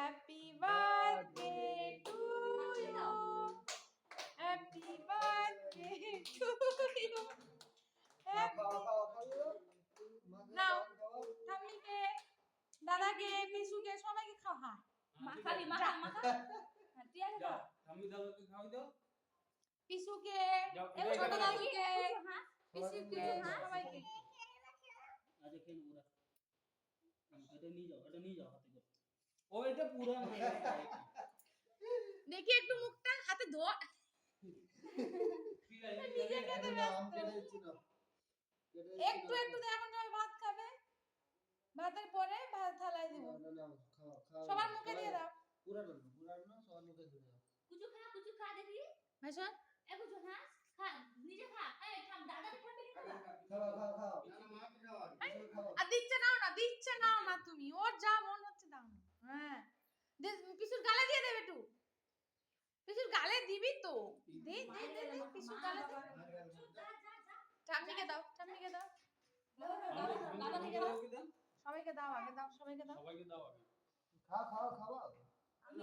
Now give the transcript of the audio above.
Happy birthday to you, happy birthday to you. নাও ঠাম্মিকে, দাদাকে, পিসুকে সবাইকে খাওয়া। খালি মাখা মাখা টিয়া যাও ঠাম্মি দাদুকে খাওয়াই দাও। পিসুকে, এই ছোট দাও। দাদুকে, পিসুকে, সবাইকে। আচ্ছা খেয়ে নেবো রাখ। এটা নিয়ে যাও হাতে করে। ও এটা পুরো হয়ে গেছে। দেখি একটু মুখটা হাতে ধোয়া। নিজে খেতে ব্যস্ত। একটু একটু দে, এখন সবাই ভাত খাবে। ভাতের পরে ভাত থালায় দিব। সবার মুখে দিয়ে দাও। কুচু খা দেখি ভাইসা এ কুচু খা নিজে খা এই থাম দাদা ফোন দেখি খা আর দিচ্ছে নাও না তুমি, ওর যা মন হচ্ছে দাও না। হ্যাঁ পিসুর গালে দিয়ে দেবে একটু, পিসুর গালে দিবি তো, দে পিসুর গালে দে। ঠাম্মিকে দাও দাদাকে দাও কি দাও? সবাইকে দাও, আগে দাও, সবাইকে দাও। সবাইকে দাও আগে। আমি